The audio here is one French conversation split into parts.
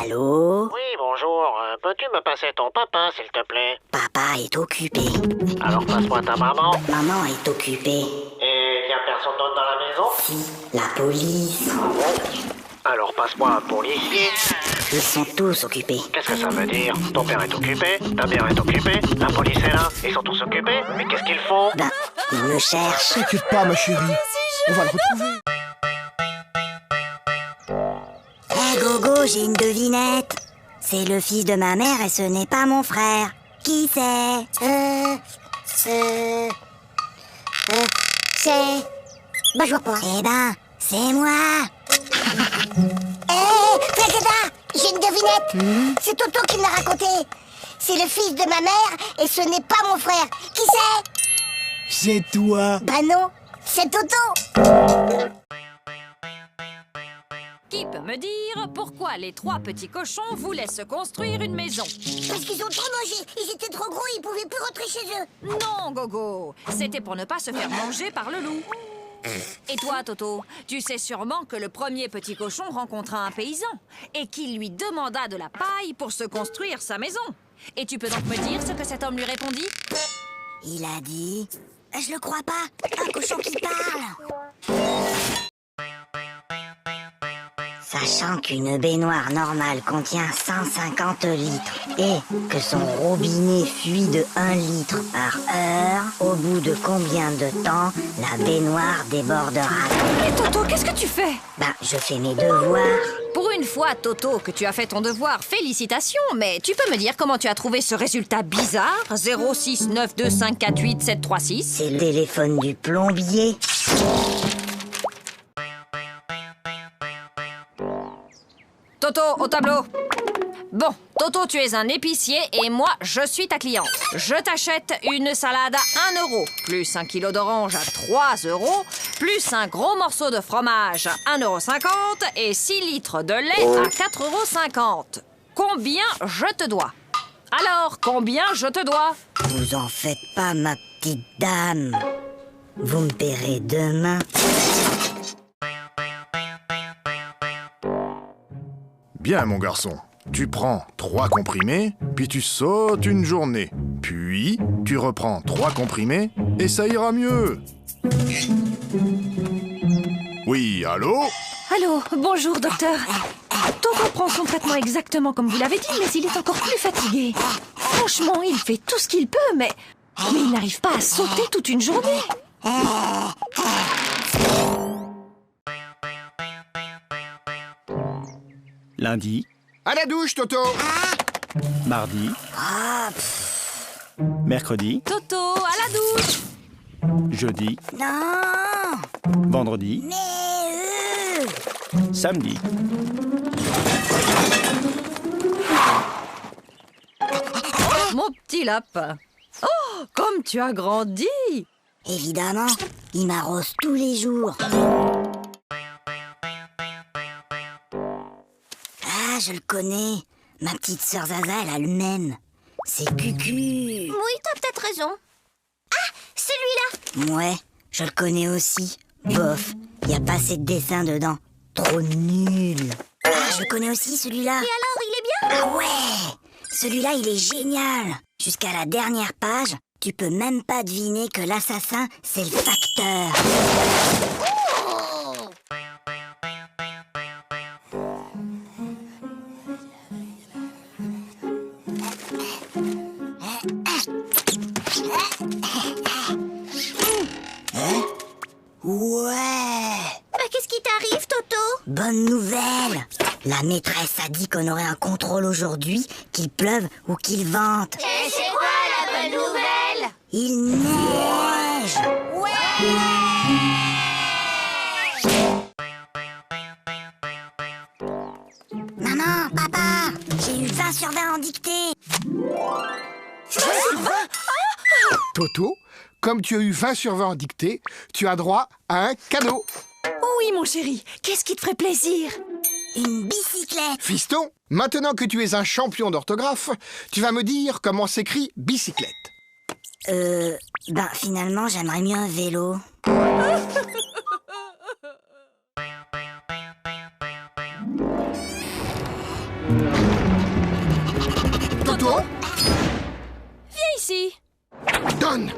Allô? Oui, bonjour. Peux-tu me passer ton papa, s'il te plaît? Papa est occupé. Alors passe-moi ta maman. Maman est occupée. Et y a personne d'autre dans la maison? Si, la police. Alors passe-moi un policier. Ils sont tous occupés. Qu'est-ce que ça veut dire? Ton père est occupé, ta mère est occupée, la police est là, ils sont tous occupés. Mais qu'est-ce qu'ils font? Ben, ils me cherchent. T'inquiète pas, ma chérie. On va le retrouver. Hé Gogo, j'ai une devinette. C'est le fils de ma mère et ce n'est pas mon frère. Qui c'est? C'est... Bah, je vois pas. Eh ben, c'est moi. Hé, Frédéda, j'ai une devinette. C'est Toto qui me l'a raconté. C'est le fils de ma mère et ce n'est pas mon frère. Qui c'est? C'est toi. Bah non, c'est Toto. Qui peut me dire pourquoi les 3 petits cochons voulaient se construire une maison? Parce qu'ils ont trop mangé. Ils étaient trop gros, ils pouvaient plus rentrer chez eux. Non, Gogo, c'était pour ne pas se faire manger par le loup. Et toi, Toto, tu sais sûrement que le premier petit cochon rencontra un paysan et qu'il lui demanda de la paille pour se construire sa maison. Et tu peux donc me dire ce que cet homme lui répondit? Il a dit... Je le crois pas. Un cochon qui parle. Sachant qu'une baignoire normale contient 150 litres et que son robinet fuit de 1 litre par heure, au bout de combien de temps la baignoire débordera? Et Toto, qu'est-ce que tu fais? Ben, je fais mes devoirs. Pour une fois, Toto, que tu as fait ton devoir, félicitations, mais tu peux me dire comment tu as trouvé ce résultat bizarre? 06925487736. C'est le téléphone du plombier. Toto, au tableau. Bon, Toto, tu es un épicier et moi, je suis ta cliente. Je t'achète une salade à 1 euro, plus 1 kilo d'orange à 3 euros, plus un gros morceau de fromage à 1,50 € et 6 litres de lait à 4,50 €. Combien je te dois? Alors, combien je te dois? Vous en faites pas, ma petite dame. Vous me paierez demain. Bien, mon garçon. Tu prends 3 comprimés, puis tu sautes une journée. Puis, tu reprends 3 comprimés, et ça ira mieux. Oui, allô? Allô, bonjour, docteur. Toto prend son traitement exactement comme vous l'avez dit, mais il est encore plus fatigué. Franchement, il fait tout ce qu'il peut, mais il n'arrive pas à sauter toute une journée. Lundi, À la douche, Toto. mardi, mercredi, Toto, à la douche. jeudi, Non, vendredi, mais samedi. Mon petit lapin. Oh, comme tu as grandi. évidemment, il m'arrose tous les jours. Ah, je le connais. Ma petite sœur Zaza, elle a le même. C'est Cucu. Oui, t'as peut-être raison. Ah, celui-là. Ouais, je le connais aussi. Bof, y a pas assez de dessins dedans. Trop nul. Ah, je le connais aussi, celui-là. Et alors, il est bien? Ah ouais! Celui-là, il est génial! Jusqu'à la dernière page, tu peux même pas deviner que l'assassin, c'est le facteur. Ouais! Bah, qu'est-ce qui t'arrive, Toto? Bonne nouvelle! La maîtresse a dit qu'on aurait un contrôle aujourd'hui, qu'il pleuve ou qu'il vente. Et c'est quoi la bonne nouvelle? Il neige! Maman, papa, j'ai eu 20 sur 20 en dictée. Toto, comme tu as eu 20 sur 20 en dictée, tu as droit à un cadeau. Oui, mon chéri, qu'est-ce qui te ferait plaisir? Une bicyclette. Fiston, maintenant que tu es un champion d'orthographe, tu vas me dire comment s'écrit bicyclette. Ben finalement, j'aimerais mieux un vélo. Momo? Viens ici. Donne.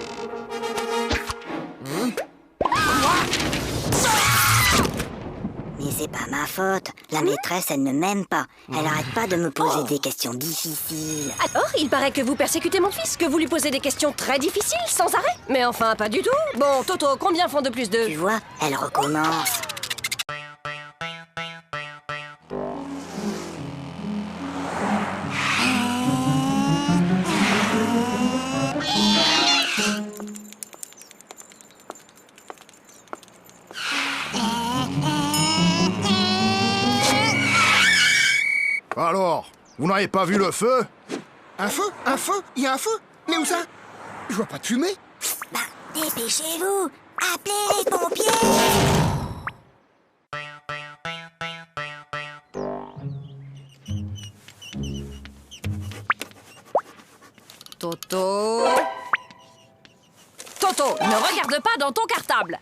Mais c'est pas ma faute. La maîtresse, elle ne m'aime pas. Elle arrête pas de me poser des questions difficiles. Alors, il paraît que vous persécutez mon fils, que vous lui posez des questions très difficiles, sans arrêt. Mais enfin, pas du tout. Bon, Toto, combien font 2 plus 2? Tu vois, elle recommence. Alors, vous n'avez pas vu le feu? Un feu? Un feu? Il y a un feu? Mais où ça? Je vois pas de fumée. Bah, dépêchez-vous. Appelez les pompiers. Toto... Toto, ne regarde pas dans ton cartable.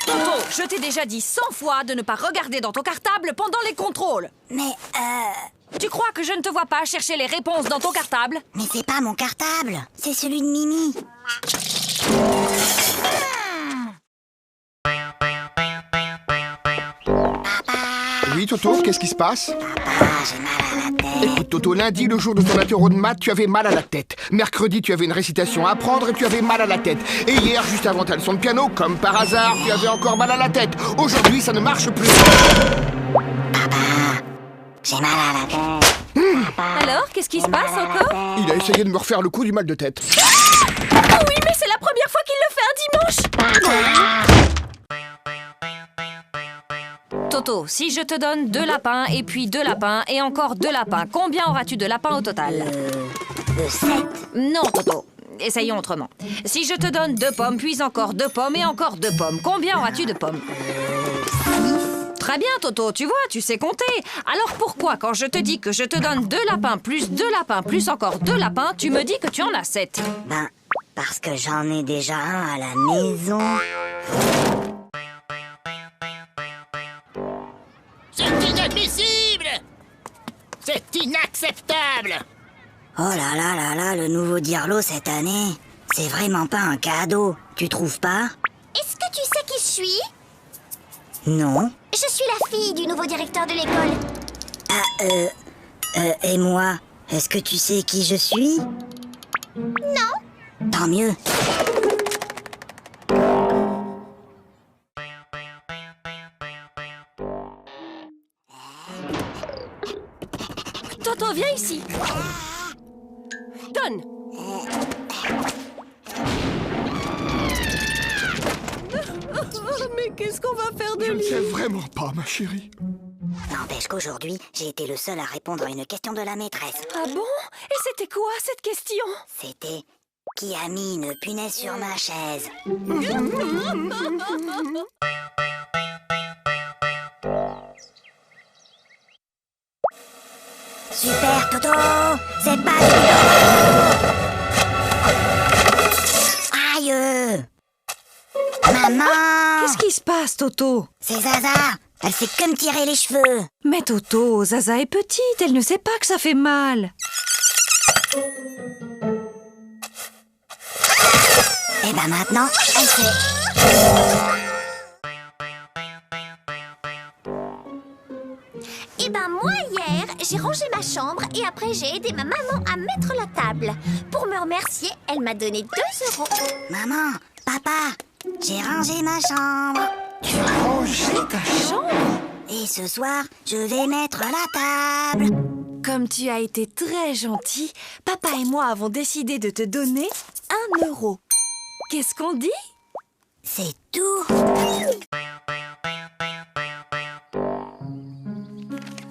Toto, je t'ai déjà dit 100 fois de ne pas regarder dans ton cartable pendant les contrôles. Mais, Tu crois que je ne te vois pas chercher les réponses dans ton cartable? mais c'est pas mon cartable. C'est celui de Mimi. Oui, Toto, qu'est-ce qui se passe? Ah, j'ai mal à la tête. Écoute, Toto, lundi, le jour de ton interro de maths, tu avais mal à la tête. Mercredi, tu avais une récitation à apprendre et tu avais mal à la tête. Et hier, juste avant ta leçon de piano, comme par hasard, tu avais encore mal à la tête. Aujourd'hui, ça ne marche plus. J'ai mal à la tête. Alors, qu'est-ce qui se passe encore? Il a essayé de me refaire le coup du mal de tête. Ah oui, mais c'est la première fois qu'il le fait un dimanche. Toto, si je te donne 2 lapins et puis 2 lapins et encore 2 lapins, combien auras-tu de lapins au total? 7. Non, Toto. Essayons autrement. Si je te donne 2 pommes, puis encore 2 pommes et encore 2 pommes, combien auras-tu de pommes? 6. Très bien, Toto, tu vois, tu sais compter. Alors pourquoi, quand je te dis que je te donne 2 lapins plus 2 lapins plus encore 2 lapins, tu me dis que tu en as 7? Ben, parce que j'en ai déjà un à la maison. C'est inadmissible! C'est inacceptable! Oh là là là là, le nouveau Dirlo cette année. C'est vraiment pas un cadeau. Tu trouves pas? Est-ce que tu sais qui je suis? Non. Je suis la fille du nouveau directeur de l'école. Et moi, est-ce que tu sais qui je suis? Non. Tant mieux. Toto, viens ici. Donne. Mais qu'est-ce qu'on va faire de Je ne lui? sais vraiment pas, ma chérie. N'empêche qu'aujourd'hui, j'ai été le seul à répondre à une question de la maîtresse. Ah bon? Et c'était quoi cette question? C'était qui a mis une punaise sur ma chaise? Super, Toto. C'est pas du Aïe! Maman! Qu'est-ce qui se passe, Toto? C'est Zaza! Elle fait que me tirer les cheveux! Mais Toto, Zaza est petite, elle ne sait pas que ça fait mal. Et ben maintenant, elle sait. Eh ben moi hier, j'ai rangé ma chambre et après j'ai aidé ma maman à mettre la table. Pour me remercier, elle m'a donné 2 €. Maman, papa, j'ai rangé ma chambre. Tu as rangé ta chambre? Et ce soir, je vais mettre la table. Comme tu as été très gentil, papa et moi avons décidé de te donner 1 €. Qu'est-ce qu'on dit? C'est tout.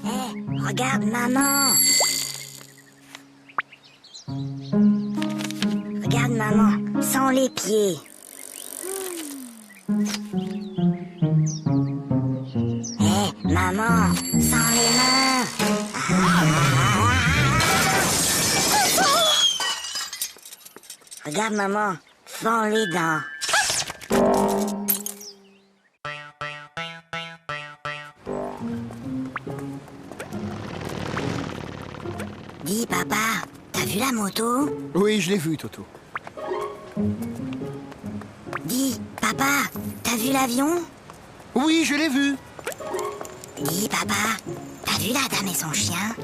Hé, regarde maman. Regarde maman, sans les pieds. Hé, maman, sans les mains. Regarde maman, sans les dents. Dis, papa, t'as vu la moto? Oui, je l'ai vu, Toto. Dis, papa, t'as vu l'avion? Oui, je l'ai vu. Dis, papa, t'as vu la dame et son chien?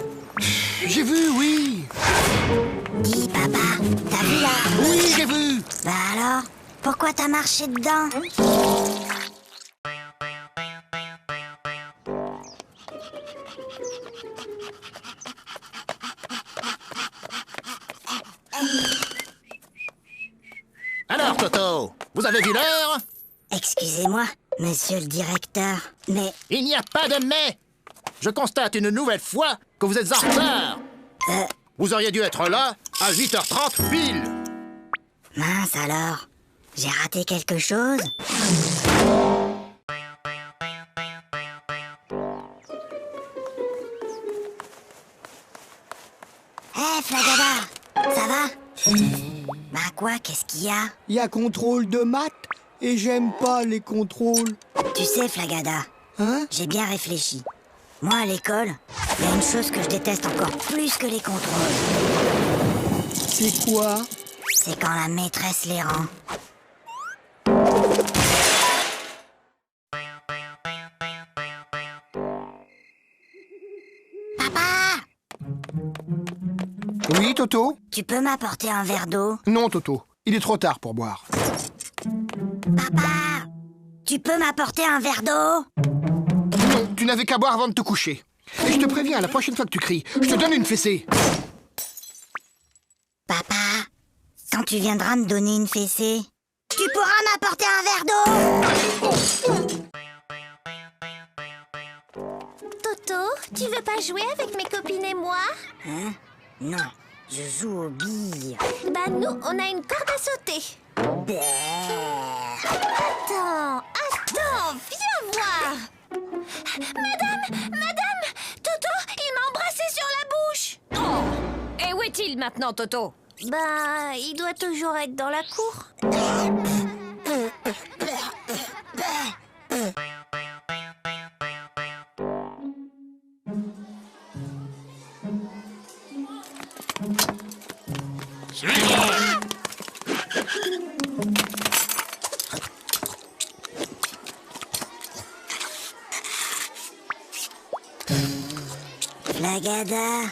J'ai vu, oui. Dis, papa, t'as vu la... Oui, j'ai vu. Bah alors, pourquoi t'as marché dedans? Alors, Toto, vous avez vu l'heure? Excusez-moi, monsieur le directeur, mais... Il n'y a pas de mais. Je constate une nouvelle fois que vous êtes en retard. Vous auriez dû être là à 8h30 pile. Mince alors, j'ai raté quelque chose? Hé, Flagada, ça va? Bah quoi, qu'est-ce qu'il y a? Il y a contrôle de maths et j'aime pas les contrôles. Tu sais, Flagada, Hein? j'ai bien réfléchi. Moi, à l'école, il y a une chose que je déteste encore plus que les contrôles. C'est quoi? C'est quand la maîtresse les rend. Papa! Oui, Toto? Tu peux m'apporter un verre d'eau? Non, Toto. Il est trop tard pour boire. Papa! Tu peux m'apporter un verre d'eau? Non, tu n'avais qu'à boire avant de te coucher. Et je te préviens, la prochaine fois que tu cries, je te donne une fessée. Papa, quand tu viendras me donner une fessée, tu pourras m'apporter un verre d'eau? Toto, tu veux pas jouer avec mes copines et moi? Hein? Non, je joue aux billes. Bah nous, on a une corde à sauter. Attends, viens voir. Madame, Toto, il m'a embrassé sur la bouche. Oh! Et où est-il maintenant, Toto? Bah, il doit toujours être dans la cour. Flagada,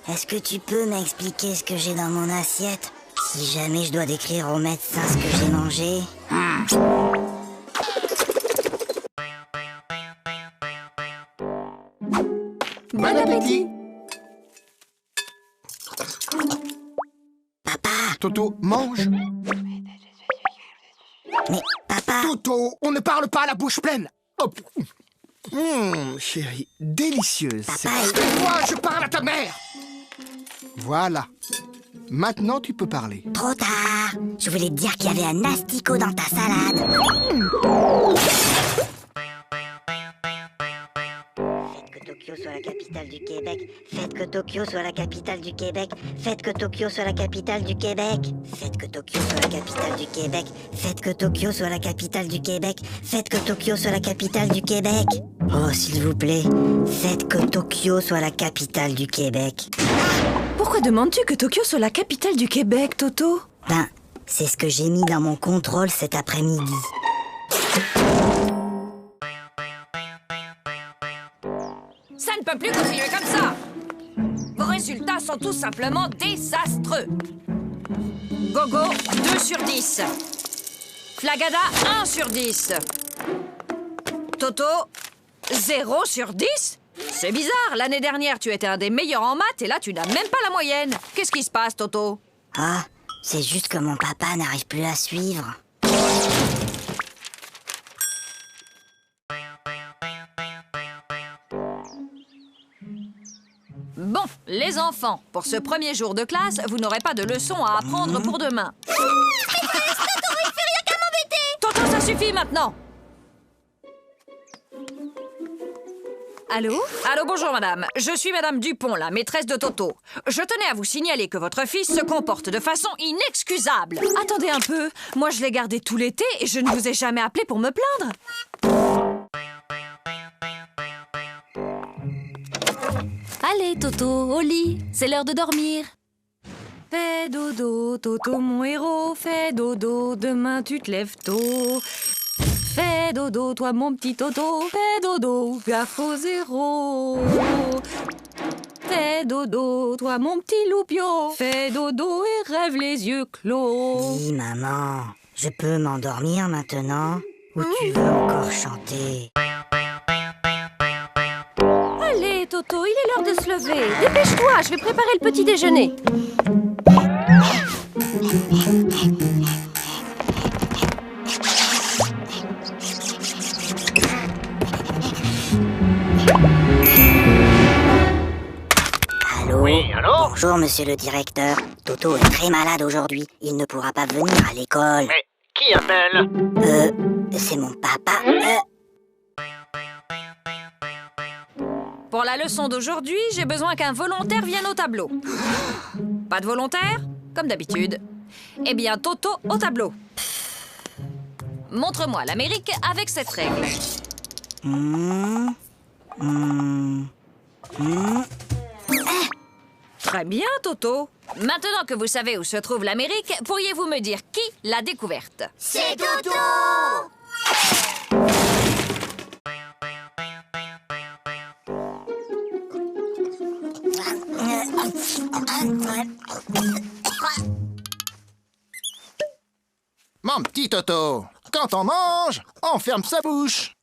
est-ce que tu peux m'expliquer ce que j'ai dans mon assiette? Si jamais je dois décrire au médecin ce que j'ai mangé. Bon appétit. Papa! Toto, mange. Mais papa! Toto, on ne parle pas à la bouche pleine. Hop. Chérie, délicieuse. Papa, Moi, je parle à ta mère. Voilà. Maintenant, tu peux parler. Trop tard! Je voulais te dire qu'il y avait un asticot dans ta salade. Faites que Tokyo soit la capitale du Québec. Faites que Tokyo soit la capitale du Québec. Faites que Tokyo soit la capitale du Québec. Faites que Tokyo soit la capitale du Québec. Faites que Tokyo soit la capitale du Québec. Faites que Tokyo soit la capitale du Québec. Oh, s'il vous plaît, faites que Tokyo soit la capitale du Québec. Pourquoi demandes-tu que Tokyo soit la capitale du Québec, Toto? Ben, c'est ce que j'ai mis dans mon contrôle cet après-midi. Ça ne peut plus continuer comme ça. Vos résultats sont tout simplement désastreux. Gogo, 2 sur 10. Flagada, 1 sur 10. Toto, 0 sur 10? C'est bizarre, l'année dernière, tu étais un des meilleurs en maths et là, tu n'as même pas la moyenne. Qu'est-ce qui se passe, Toto? Ah, c'est juste que mon papa n'arrive plus à suivre. Bon, les enfants, pour ce premier jour de classe, vous n'aurez pas de leçons à apprendre pour demain. Toto, ça suffit maintenant. Allô? Allô, bonjour madame. Je suis madame Dupont, la maîtresse de Toto. Je tenais à vous signaler que votre fils se comporte de façon inexcusable. Attendez un peu. Moi, je l'ai gardé tout l'été et je ne vous ai jamais appelé pour me plaindre. Allez, Toto, au lit, c'est l'heure de dormir. Fais dodo, Toto, mon héros, fais dodo, demain tu te lèves tôt. Fais dodo, toi mon petit Toto, fais dodo, gaffe au zéro. Fais dodo, toi mon petit loupio, fais dodo et rêve les yeux clos. Dis, maman, je peux m'endormir maintenant? Ou tu veux encore chanter? Allez, Toto, il est l'heure de se lever. Dépêche-toi, je vais préparer le petit déjeuner. Allô? Oui, allô? Bonjour, monsieur le directeur. Toto est très malade aujourd'hui. Il ne pourra pas venir à l'école. Mais qui appelle? C'est mon papa. Pour la leçon d'aujourd'hui, j'ai besoin qu'un volontaire vienne au tableau. Pas de volontaire? Comme d'habitude. Eh bien, Toto au tableau. Montre-moi l'Amérique avec cette règle. Très bien, Toto. Maintenant que vous savez où se trouve l'Amérique, pourriez-vous me dire qui l'a découverte? C'est Toto! Mon petit Toto, quand on mange, on ferme sa bouche.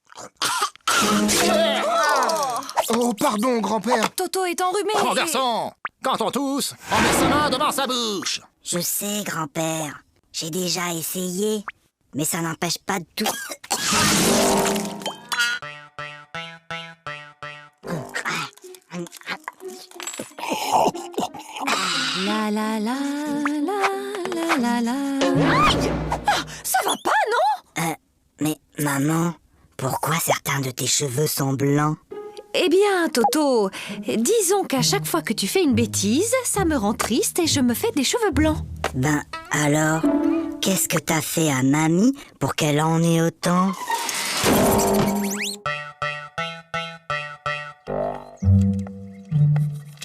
Oh, pardon, grand-père. Toto est enrhumé. Mon garçon, quand on tousse, on met sa main devant sa bouche. Je sais, grand-père. J'ai déjà essayé. Mais ça n'empêche pas de tout. La la la la la la la. Aïe! Ça va pas, non? Mais maman, pourquoi certains de tes cheveux sont blancs? Eh bien, Toto, disons qu'à chaque fois que tu fais une bêtise, ça me rend triste et je me fais des cheveux blancs. Ben alors, qu'est-ce que t'as fait à mamie pour qu'elle en ait autant?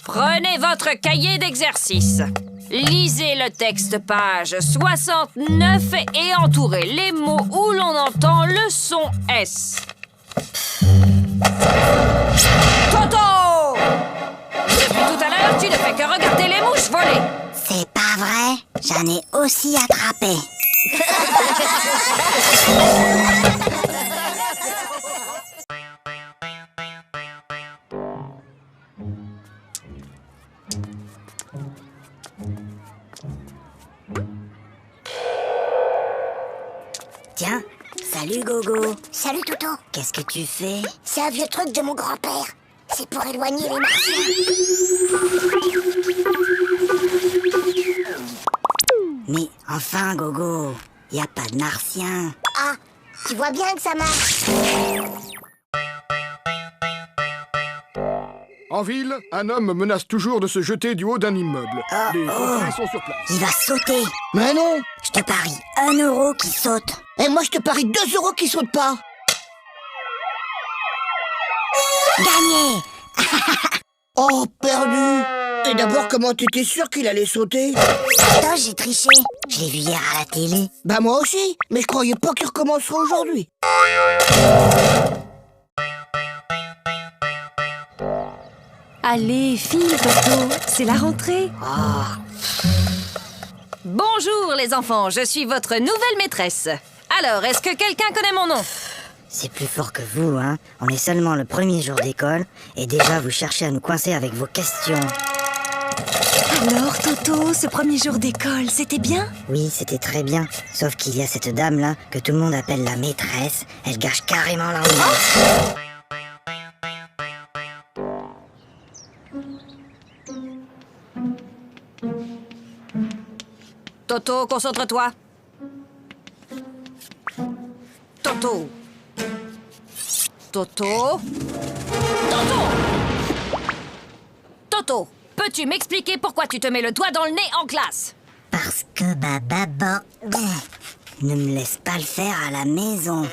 Prenez votre cahier d'exercice. Lisez le texte page 69 et entourez les mots où l'on entend le son S. Toto! Depuis tout à l'heure, tu ne fais que regarder les mouches voler. C'est pas vrai, j'en ai aussi attrapé. Tiens, salut Gogo. Salut Toto. Qu'est-ce que tu fais? C'est un vieux truc de mon grand-père. C'est pour éloigner les martiens. Mais enfin Gogo, y a pas de martien. Ah, tu vois bien que ça marche. En ville, un homme menace toujours de se jeter du haut d'un immeuble. Les pompiers sont sur place. Il va sauter. Mais non. Je te parie 1 euro qui saute. Et moi, je te parie 2 euros qui sautent pas. Gagné. Oh, perdu. Et d'abord, comment t'étais sûr qu'il allait sauter? Attends, j'ai triché. Je l'ai vu hier à la télé. Bah moi aussi, mais je croyais pas qu'il recommencerait aujourd'hui. Allez, file, Toto, c'est la rentrée. Bonjour les enfants, je suis votre nouvelle maîtresse. Alors, est-ce que quelqu'un connaît mon nom? C'est plus fort que vous, hein. On est seulement le premier jour d'école et déjà vous cherchez à nous coincer avec vos questions. Alors, Toto, ce premier jour d'école, c'était bien? Oui, c'était très bien. Sauf qu'il y a cette dame-là que tout le monde appelle la maîtresse. Elle gâche carrément l'ambiance. Toto, concentre-toi. Toto. Toto. Toto. Toto, peux-tu m'expliquer pourquoi tu te mets le doigt dans le nez en classe? Parce que ma maman ne me laisse pas le faire à la maison.